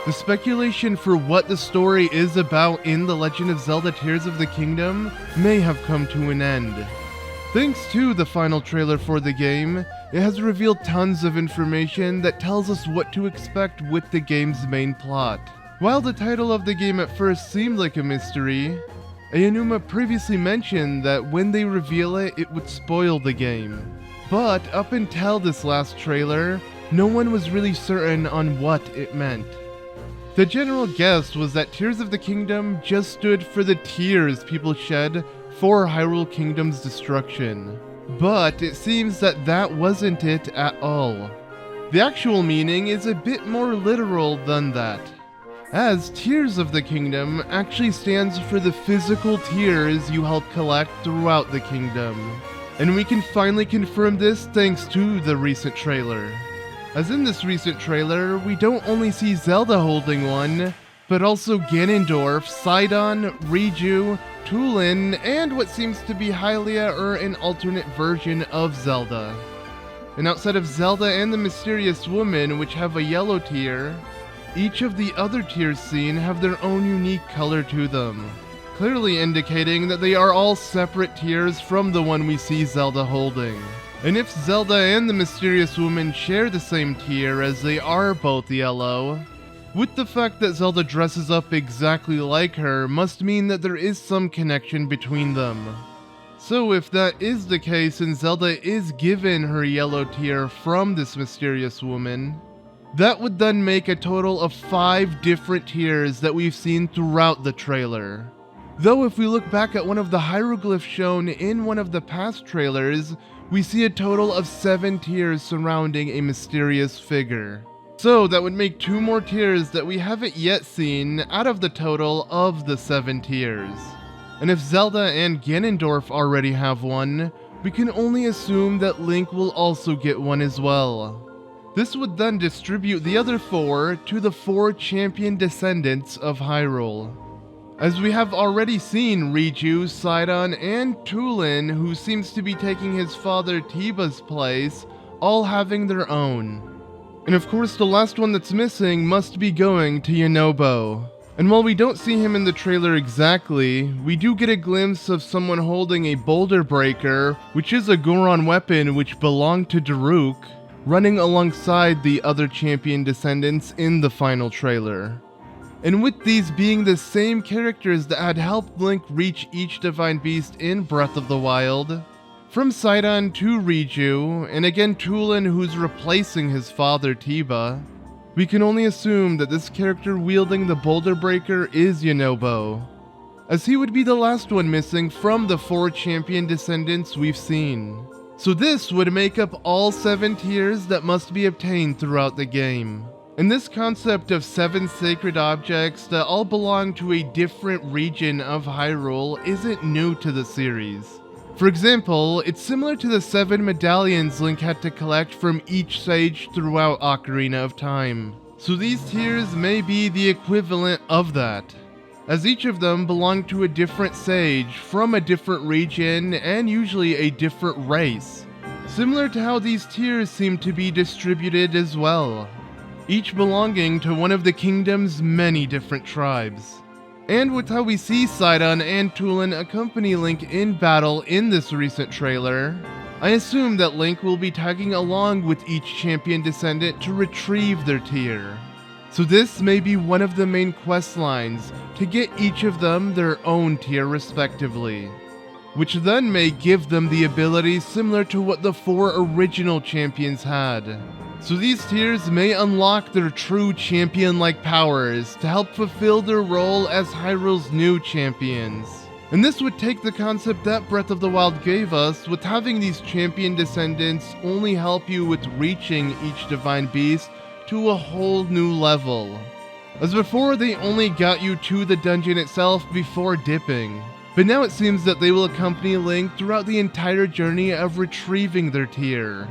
The speculation for what the story is about in The Legend of Zelda Tears of the Kingdom may have come to an end. Thanks to the final trailer for the game, it has revealed tons of information that tells us what to expect with the game's main plot. While the title of the game at first seemed like a mystery, Aonuma previously mentioned that when they reveal it, it would spoil the game. But up until this last trailer, no one was really certain on what it meant. The general guess was that Tears of the Kingdom just stood for the tears people shed for Hyrule Kingdom's destruction. But it seems that that wasn't it at all. The actual meaning is a bit more literal than that, as Tears of the Kingdom actually stands for the physical tears you help collect throughout the kingdom. And we can finally confirm this thanks to the recent trailer. As in this recent trailer, we don't only see Zelda holding one, but also Ganondorf, Sidon, Riju, Tulin, and what seems to be Hylia or an alternate version of Zelda. And outside of Zelda and the Mysterious Woman, which have a yellow tear, each of the other tears seen have their own unique color to them, clearly indicating that they are all separate tears from the one we see Zelda holding. And if Zelda and the Mysterious Woman share the same tear as they are both yellow, with the fact that Zelda dresses up exactly like her must mean that there is some connection between them. So if that is the case and Zelda is given her yellow tear from this Mysterious Woman, that would then make a total of 5 different tears that we've seen throughout the trailer. Though if we look back at one of the hieroglyphs shown in one of the past trailers, we see a total of 7 tears surrounding a mysterious figure. So that would make 2 more tears that we haven't yet seen out of the total of the 7 tears. And if Zelda and Ganondorf already have one, we can only assume that Link will also get one as well. This would then distribute the other 4 to the 4 champion descendants of Hyrule. As we have already seen Riju, Sidon, and Tulin, who seems to be taking his father Tiba's place, all having their own. And of course the last one that's missing must be going to Yunobo. And while we don't see him in the trailer exactly, we do get a glimpse of someone holding a boulder breaker, which is a Goron weapon which belonged to Daruk, running alongside the other champion descendants in the final trailer. And with these being the same characters that had helped Link reach each Divine Beast in Breath of the Wild, from Sidon to Riju, and again Tulin who's replacing his father Tiba, we can only assume that this character wielding the Boulder Breaker is Yunobo, as he would be the last one missing from the 4 champion descendants we've seen. So this would make up all 7 tears that must be obtained throughout the game. And this concept of 7 sacred objects that all belong to a different region of Hyrule isn't new to the series. For example, it's similar to the 7 medallions Link had to collect from each sage throughout Ocarina of Time. So these tears may be the equivalent of that, as each of them belong to a different sage from a different region and usually a different race. Similar to how these tears seem to be distributed as well, each belonging to one of the kingdom's many different tribes. And with how we see Sidon and Tulin accompany Link in battle in this recent trailer, I assume that Link will be tagging along with each champion descendant to retrieve their tear. So this may be one of the main quest lines to get each of them their own tier respectively, which then may give them the abilities similar to what the 4 original champions had. So these tiers may unlock their true champion-like powers to help fulfill their role as Hyrule's new champions. And this would take the concept that Breath of the Wild gave us, with having these champion descendants only help you with reaching each Divine Beast to a whole new level. As before, they only got you to the dungeon itself before dipping, but now it seems that they will accompany Link throughout the entire journey of retrieving their tier.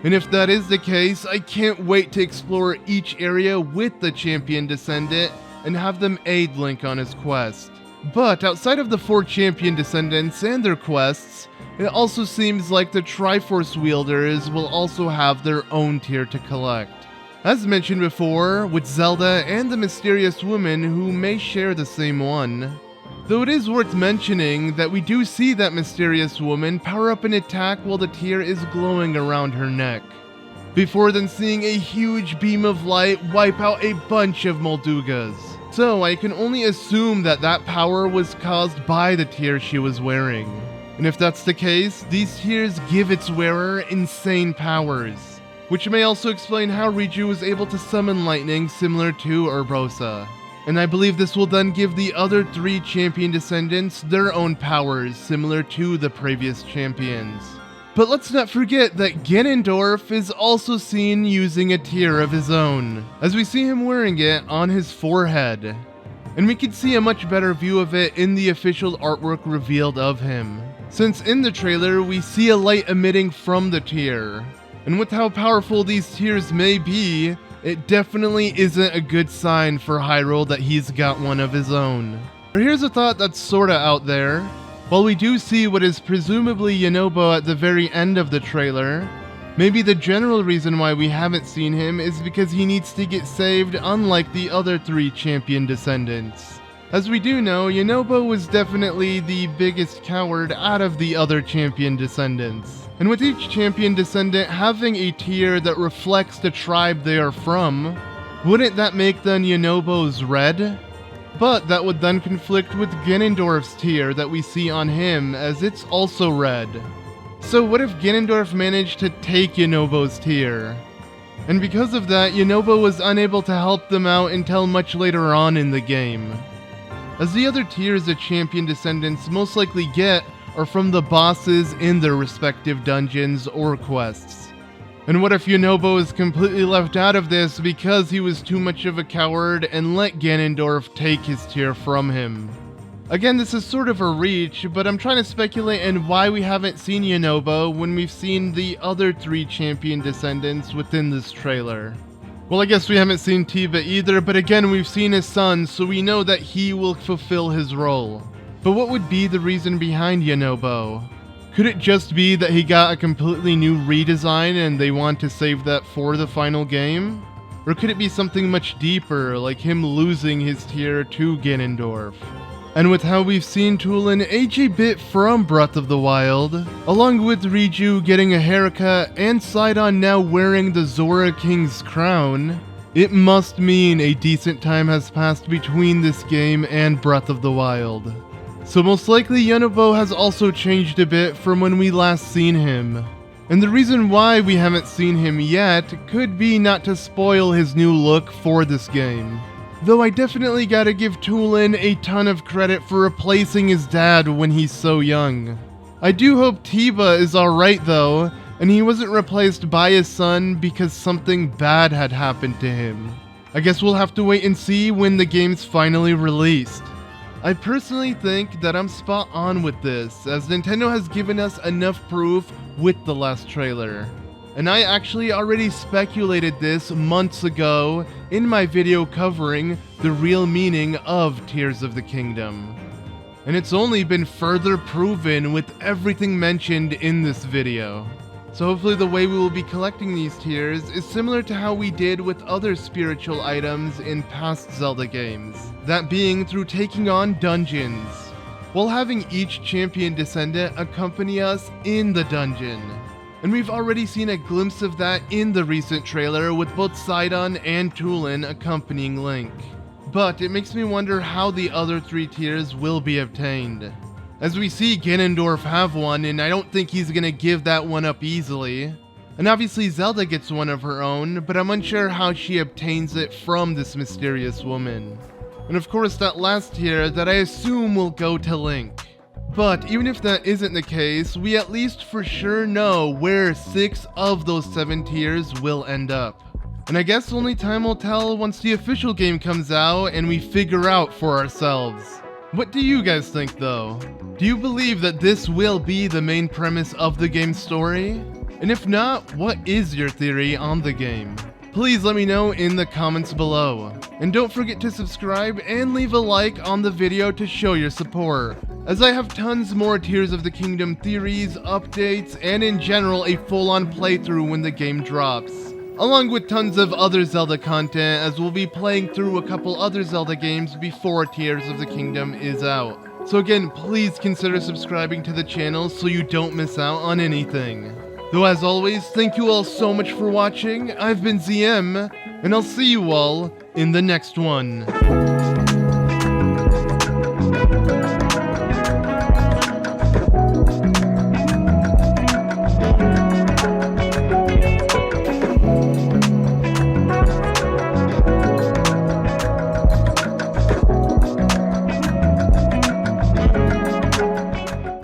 And if that is the case, I can't wait to explore each area with the champion descendant and have them aid Link on his quest. But outside of the 4 champion descendants and their quests, it also seems like the Triforce wielders will also have their own tier to collect. As mentioned before, with Zelda and the mysterious woman who may share the same one. Though it is worth mentioning that we do see that mysterious woman power up an attack while the tear is glowing around her neck, before then seeing a huge beam of light wipe out a bunch of Moldugas. So I can only assume that that power was caused by the tear she was wearing. And if that's the case, these tears give its wearer insane powers, which may also explain how Riju was able to summon lightning similar to Urbosa. And I believe this will then give the other 3 champion descendants their own powers similar to the previous champions. But let's not forget that Ganondorf is also seen using a tear of his own, as we see him wearing it on his forehead. And we can see a much better view of it in the official artwork revealed of him, since in the trailer we see a light emitting from the tear. And with how powerful these tears may be, it definitely isn't a good sign for Hyrule that he's got one of his own. But here's a thought that's sorta out there. While we do see what is presumably Yunobo at the very end of the trailer, maybe the general reason why we haven't seen him is because he needs to get saved unlike the other 3 champion descendants. As we do know, Yunobo was definitely the biggest coward out of the other champion descendants. And with each champion descendant having a tier that reflects the tribe they are from, wouldn't that make then Yunobo's red? But that would then conflict with Ganondorf's tier that we see on him, as it's also red. So what if Ganondorf managed to take Yunobo's tier? And because of that, Yunobo was unable to help them out until much later on in the game, as the other tiers the champion descendants most likely get are from the bosses in their respective dungeons or quests. And what if Yunobo is completely left out of this because he was too much of a coward and let Ganondorf take his tier from him? Again, this is sort of a reach, but I'm trying to speculate on why we haven't seen Yunobo when we've seen the other 3 champion descendants within this trailer. Well, I guess we haven't seen Tiba either, but again, we've seen his son, so we know that he will fulfill his role. But what would be the reason behind Yunobo? Could it just be that he got a completely new redesign and they want to save that for the final game? Or could it be something much deeper, like him losing his tier to Ganondorf? And with how we've seen Tulin age a bit from Breath of the Wild, along with Riju getting a haircut and Sidon now wearing the Zora King's crown, it must mean a decent time has passed between this game and Breath of the Wild. So most likely Yunobo has also changed a bit from when we last seen him. And the reason why we haven't seen him yet could be not to spoil his new look for this game. Though I definitely gotta give Tulin a ton of credit for replacing his dad when he's so young. I do hope Tiba is alright though, and he wasn't replaced by his son because something bad had happened to him. I guess we'll have to wait and see when the game's finally released. I personally think that I'm spot on with this, as Nintendo has given us enough proof with the last trailer. And I actually already speculated this months ago in my video covering the real meaning of Tears of the Kingdom. And it's only been further proven with everything mentioned in this video. So hopefully the way we will be collecting these tears is similar to how we did with other spiritual items in past Zelda games. That being through taking on dungeons, while having each champion descendant accompany us in the dungeon. And we've already seen a glimpse of that in the recent trailer with both Sidon and Tulin accompanying Link. But it makes me wonder how the other 3 tiers will be obtained, as we see Ganondorf have one, and I don't think he's gonna give that one up easily. And obviously Zelda gets one of her own, but I'm unsure how she obtains it from this mysterious woman. And of course that last tier that I assume will go to Link. But even if that isn't the case, we at least for sure know where 6 of those 7 tiers will end up. And I guess only time will tell once the official game comes out and we figure out for ourselves. What do you guys think though? Do you believe that this will be the main premise of the game's story? And if not, what is your theory on the game? Please let me know in the comments below. And don't forget to subscribe and leave a like on the video to show your support, as I have tons more Tears of the Kingdom theories, updates, and in general a full-on playthrough when the game drops. along with tons of other Zelda content, as we'll be playing through a couple other Zelda games before Tears of the Kingdom is out. So again, please consider subscribing to the channel so you don't miss out on anything. Though as always, thank you all so much for watching. I've been ZM, and I'll see you all in the next one.